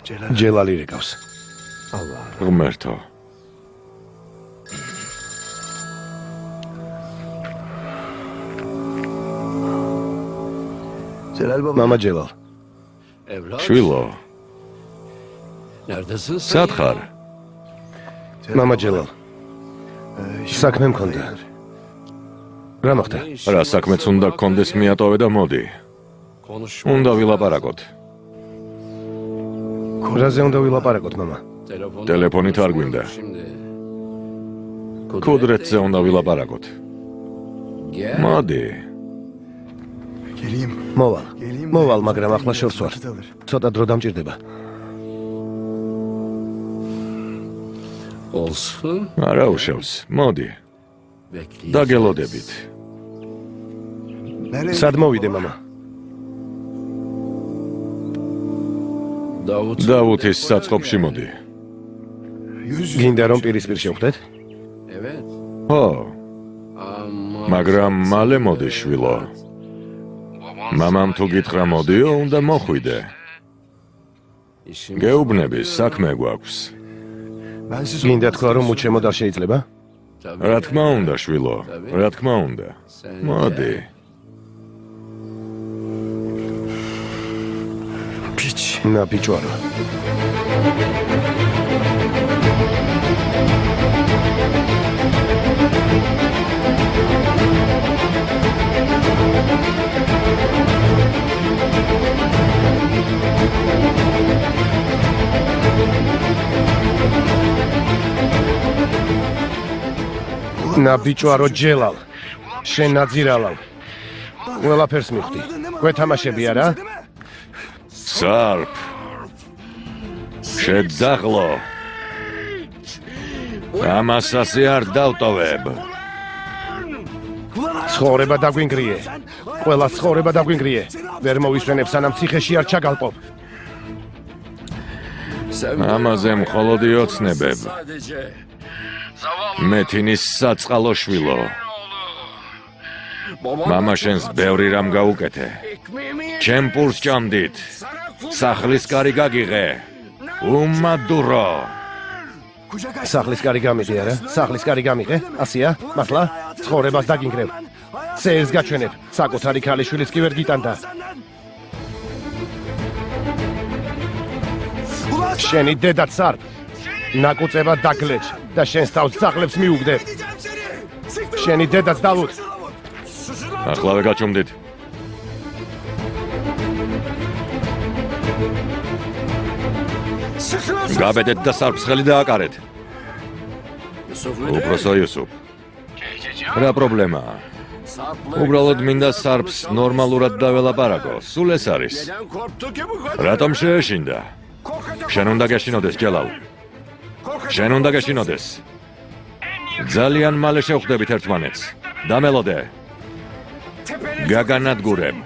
ჯელალი რეკავს. ღმერთო. მამა ჯელალ. შვილო. სად ხარ? მამა ჯელალ. საქმე მქონდა. რა მოხდა? რა საქმეც უნდა გქონდეს მიატოვე და მოდი. უნდა ვილაპარაკოთ. რაზე უნდა ვილაპარაკოთ, მამა? ტელეფონით არ გვინდა. კუდრეთზე უნდა ვილაპარაკოთ. მოდი. მოვალ, მაგრამ ახლა შორს ვარ. ცოტა დრო დამჭირდება. არა უშავს, მოდი. დაგელოდებით. სად მოვიდე, მამა? დავუთის საწყობში მოდი. გინდა რომ პირისპირ შევხვდეთ? ხო. მაგრამ მალე მოდი შვილო. მამამ თუ გითხრა მოდიო, უნდა მოხვიდე. გეუბნები, საქმე გვაქვს. გინდა თქვა რომ უჩემოდ არ შეიძლება? რა თქმა უნდა, შვილო, რა თქმა უნდა. მოდი. Na pičoaro. Na pičoaro ჯელალ. შენ ნაძირალავ. ყველაფერს მივხვდი. გვეთამაშები არა? Sarp. შეძაღლო. ამას ასე არ დავტოვებ. ცხოვრება დაგვინგრიე. ყველა ცხოვრება დაგვინგრიე. ვერ მოვისვენებ სანამ ციხეში არ ჩაგალპობ. ამაზე მხოლოდ იოცნებებ. მეთინის საწყალო შვილო. მამა შენს ბევრი რამ გაუკეთე. ჩემ პურს ჭამდით. სახლის კარი გაგიღე. უმადურო. სახლის კარი გამიღე არა? სახლის კარი გამიღე? ასია? მართლა? ცხოვრებას დაგინგრევ. წელს გაჩვენებ. საკუთარი ქალიშვილის კი ვერ გიტანდა. შენი დედა Sarp. ნაკუწება დაგლეჭ და შენს თავს ძაღლებს მიუგდებ. შენი დედაც დავუთ. ახლავე გაჩუმდით. გაბედეთ და Sarp-ს ხელი დააკარეთ. უпросо იუსუფ. რა პრობლემაა? უბრალოდ მინდა Sarp-ს ნორმალურად დაველაპარაკო. სულ ეს არის. რატომ შეეშინდა? შენ უნდა გეშინოდეს, ჯელალ. შენ უნდა გეშინოდეს. ძალიან მალე შევხვდებით ერთმანეთს. დამელოდე. გაგანადგურებ.